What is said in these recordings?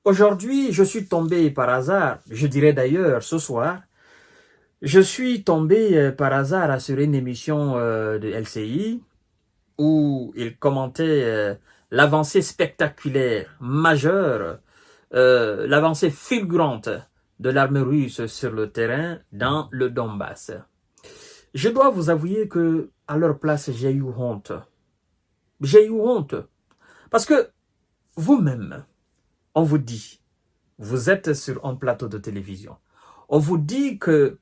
Aujourd'hui, je suis tombé par hasard, je dirais d'ailleurs ce soir, je suis tombé par hasard sur une émission de LCI où il commentait l'avancée spectaculaire, majeure, l'avancée fulgurante de l'armée russe sur le terrain dans le Donbass. Je dois vous avouer que à leur place, j'ai eu honte. J'ai eu honte. Parce que vous-même, on vous dit, vous êtes sur un plateau de télévision, on vous dit que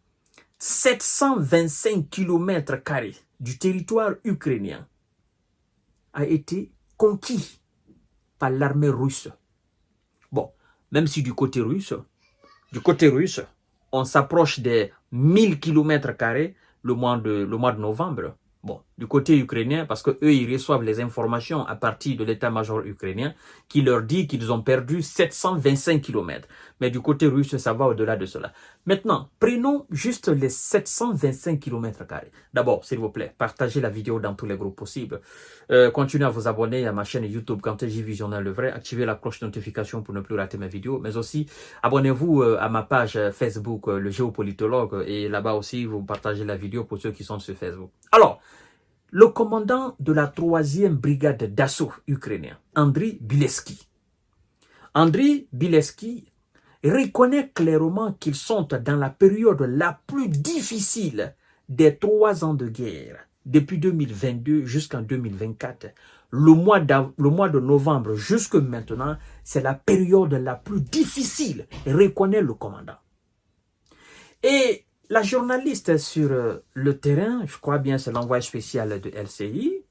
725 km² du territoire ukrainien a été conquis par l'armée russe. Bon, même si du côté russe, on s'approche des 1000 km² le mois de novembre. Bon, du côté ukrainien, parce que eux, ils reçoivent les informations à partir de l'état-major ukrainien qui leur dit qu'ils ont perdu 725 km. Mais du côté russe, ça va au-delà de cela. Maintenant, prenons juste les 725 km². D'abord, s'il vous plaît, partagez la vidéo dans tous les groupes possibles. Continuez à vous abonner à ma chaîne YouTube KantéJ Journal Le Vrai. Activez la cloche de notification pour ne plus rater mes vidéos. Mais aussi, abonnez-vous à ma page Facebook, le géopolitologue. Et là-bas aussi, vous partagez la vidéo pour ceux qui sont sur Facebook. Alors, le commandant de la 3e brigade d'assaut ukrainien, Andriy Bielski, reconnaît clairement qu'ils sont dans la période la plus difficile des 3 ans de guerre, depuis 2022 jusqu'en 2024. Le mois de novembre jusque maintenant, c'est la période la plus difficile, reconnaît le commandant. Et la journaliste sur le terrain, je crois bien c'est l'envoyé spécial de LCI,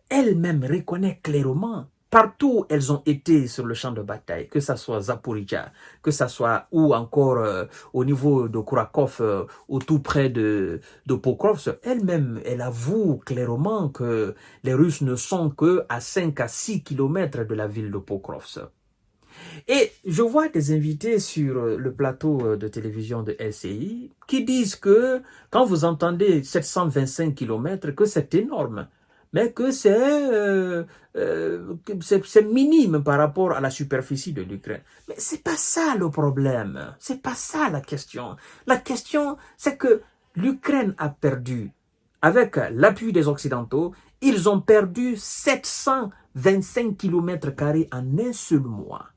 elle-même reconnaît clairement, partout où elles ont été sur le champ de bataille, que ce soit Zaporizhzhia, que ce soit ou encore au niveau de Kurakhov, ou tout près de Pokrovsk, elle-même, elle avoue clairement que les Russes ne sont que à 5 à 6 km de la ville de Pokrovsk. Et je vois des invités sur le plateau de télévision de LCI qui disent que quand vous entendez 725 km, que c'est énorme, mais que c'est minime par rapport à la superficie de l'Ukraine. Mais c'est pas ça le problème, c'est pas ça la question. La question, c'est que l'Ukraine a perdu, avec l'appui des Occidentaux, ils ont perdu 725 km² en un seul mois.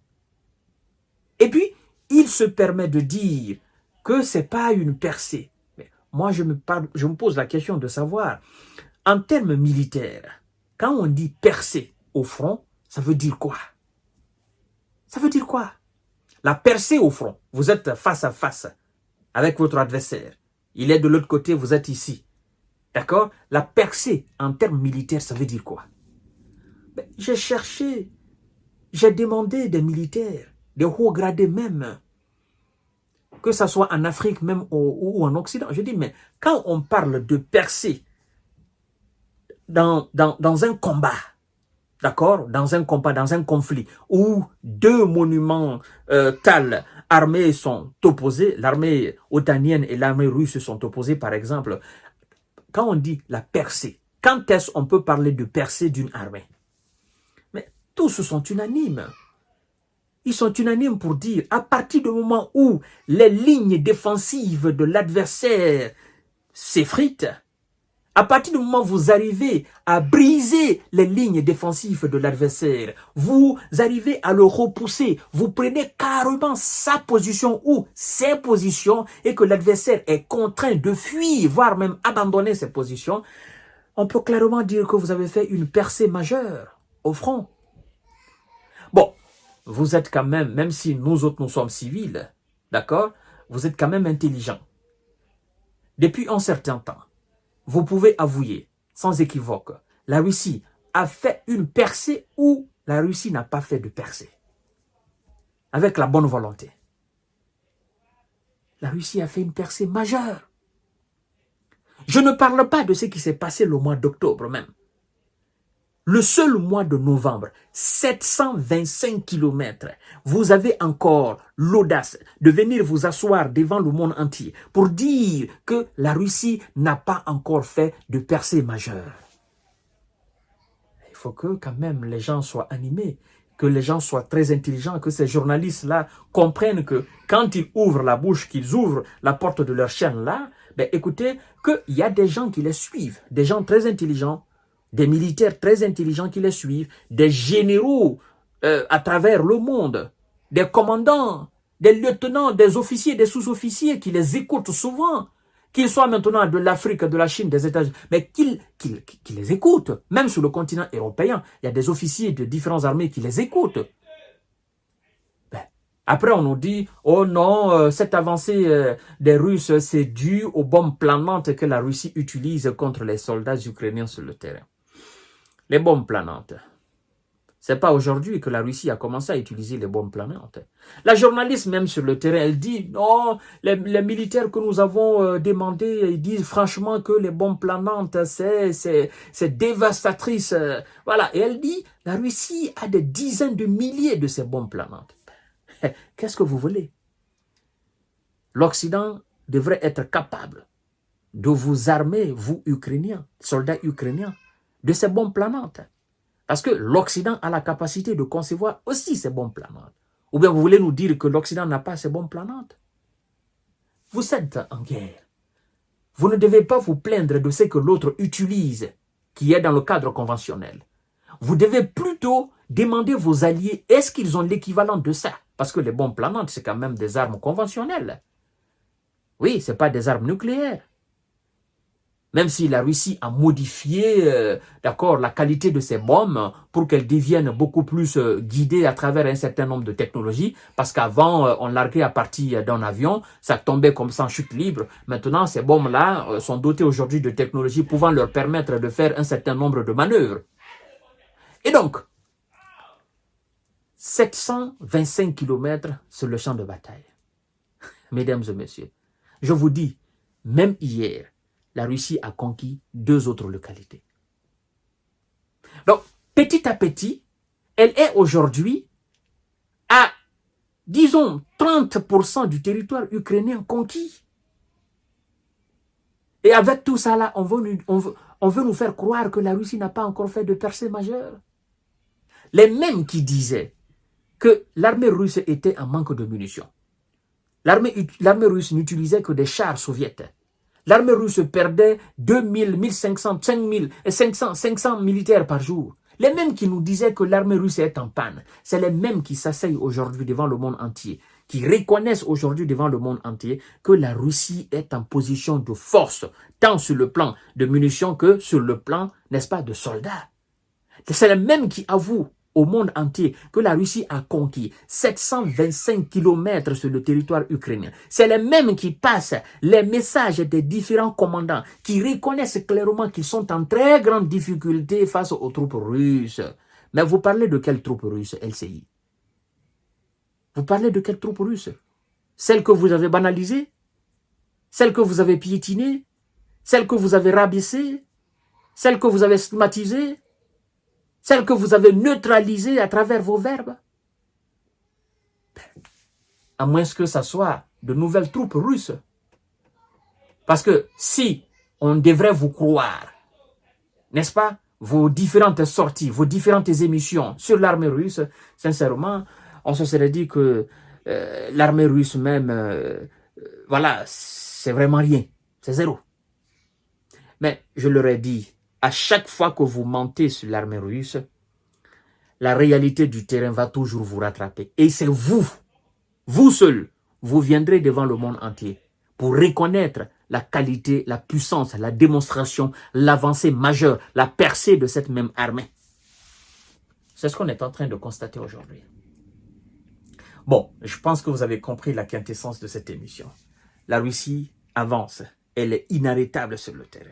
Et puis, il se permet de dire que ce n'est pas une percée. Mais moi, je me pose la question de savoir, en termes militaires, quand on dit percée au front, ça veut dire quoi? Ça veut dire quoi? La percée au front, vous êtes face à face avec votre adversaire. Il est de l'autre côté, vous êtes ici. D'accord? La percée, en termes militaires, ça veut dire quoi? J'ai cherché, j'ai demandé des militaires, des hauts gradés même, que ce soit en Afrique même ou en Occident. Je dis, mais quand on parle de percée dans un combat, d'accord, dans un conflit, où 2 monuments tels armées sont opposés, l'armée otanienne et l'armée russe sont opposées par exemple, quand on dit la percée, quand est-ce qu'on peut parler de percée d'une armée? Mais tous sont unanimes. Ils sont unanimes pour dire, à partir du moment où les lignes défensives de l'adversaire s'effritent, à partir du moment où vous arrivez à briser les lignes défensives de l'adversaire, vous arrivez à le repousser, vous prenez carrément sa position ou ses positions et que l'adversaire est contraint de fuir, voire même abandonner ses positions, on peut clairement dire que vous avez fait une percée majeure au front. Bon, vous êtes quand même si nous autres nous sommes civils, d'accord, vous êtes quand même intelligents. Depuis un certain temps, vous pouvez avouer, sans équivoque, la Russie a fait une percée ou la Russie n'a pas fait de percée. Avec la bonne volonté. La Russie a fait une percée majeure. Je ne parle pas de ce qui s'est passé le mois d'octobre même. Le seul mois de novembre, 725 km, vous avez encore l'audace de venir vous asseoir devant le monde entier pour dire que la Russie n'a pas encore fait de percée majeure. Il faut que quand même les gens soient animés, que les gens soient très intelligents, que ces journalistes-là comprennent que quand ils ouvrent la bouche, qu'ils ouvrent la porte de leur chaîne-là, ben écoutez, qu'il y a des gens qui les suivent, des gens très intelligents, des militaires très intelligents qui les suivent, des généraux à travers le monde, des commandants, des lieutenants, des officiers, des sous-officiers qui les écoutent souvent, qu'ils soient maintenant de l'Afrique, de la Chine, des États-Unis, mais qu'ils les écoutent. Même sur le continent européen, il y a des officiers de différentes armées qui les écoutent. Ben, après, on nous dit, oh non, cette avancée des Russes, c'est dû aux bombes planantes que la Russie utilise contre les soldats ukrainiens sur le terrain. Les bombes planantes. Ce n'est pas aujourd'hui que la Russie a commencé à utiliser les bombes planantes. La journaliste même sur le terrain, elle dit, non, les militaires que nous avons demandé, ils disent franchement que les bombes planantes, c'est dévastatrice. Voilà, et elle dit, la Russie a des dizaines de milliers de ces bombes planantes. Qu'est-ce que vous voulez? L'Occident devrait être capable de vous armer, vous Ukrainiens, soldats ukrainiens, de ces bombes planantes. Parce que l'Occident a la capacité de concevoir aussi ces bombes planantes. Ou bien vous voulez nous dire que l'Occident n'a pas ces bombes planantes? Vous êtes en guerre. Vous ne devez pas vous plaindre de ce que l'autre utilise, qui est dans le cadre conventionnel. Vous devez plutôt demander vos alliés, est-ce qu'ils ont l'équivalent de ça? Parce que les bombes planantes, c'est quand même des armes conventionnelles. Oui, ce n'est pas des armes nucléaires. Même si la Russie a modifié la qualité de ces bombes pour qu'elles deviennent beaucoup plus guidées à travers un certain nombre de technologies, parce qu'avant, on larguait à partir d'un avion, ça tombait comme ça en chute libre. Maintenant, ces bombes-là sont dotées aujourd'hui de technologies pouvant leur permettre de faire un certain nombre de manœuvres. Et donc, 725 km sur le champ de bataille. Mesdames et messieurs, je vous dis, même hier, la Russie a conquis 2 autres localités. Donc, petit à petit, elle est aujourd'hui à, disons, 30% du territoire ukrainien conquis. Et avec tout ça là, on veut nous faire croire que la Russie n'a pas encore fait de percée majeure. Les mêmes qui disaient que l'armée russe était en manque de munitions. L'armée russe n'utilisait que des chars soviétiques. L'armée russe perdait 2000, 1500, 5000 et 500 militaires par jour. Les mêmes qui nous disaient que l'armée russe est en panne, c'est les mêmes qui s'asseyent aujourd'hui devant le monde entier, qui reconnaissent aujourd'hui devant le monde entier que la Russie est en position de force, tant sur le plan de munitions que sur le plan, n'est-ce pas, de soldats. C'est les mêmes qui avouent au monde entier que la Russie a conquis 725 km sur le territoire ukrainien. C'est les mêmes qui passent les messages des différents commandants qui reconnaissent clairement qu'ils sont en très grande difficulté face aux troupes russes. Mais vous parlez de quelles troupes russes, LCI? Vous parlez de quelles troupes russes? Celles que vous avez banalisées? Celles que vous avez piétinées? Celles que vous avez rabaissées? Celles que vous avez stigmatisées? Celle que vous avez neutralisée à travers vos verbes? À moins que ce soit de nouvelles troupes russes. Parce que si on devrait vous croire, n'est-ce pas, vos différentes sorties, vos différentes émissions sur l'armée russe, sincèrement, on se serait dit que l'armée russe même, voilà, c'est vraiment rien, c'est zéro. Mais je leur ai dit, à chaque fois que vous mentez sur l'armée russe, la réalité du terrain va toujours vous rattraper. Et c'est vous seul, vous viendrez devant le monde entier pour reconnaître la qualité, la puissance, la démonstration, l'avancée majeure, la percée de cette même armée. C'est ce qu'on est en train de constater aujourd'hui. Bon, je pense que vous avez compris la quintessence de cette émission. La Russie avance, elle est inarrêtable sur le terrain.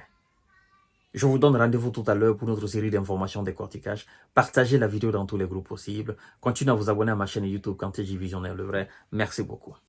Je vous donne rendez-vous tout à l'heure pour notre série d'informations décortiquage. Partagez la vidéo dans tous les groupes possibles. Continuez à vous abonner à ma chaîne YouTube Kanté J Visionnaire le vrai. Merci beaucoup.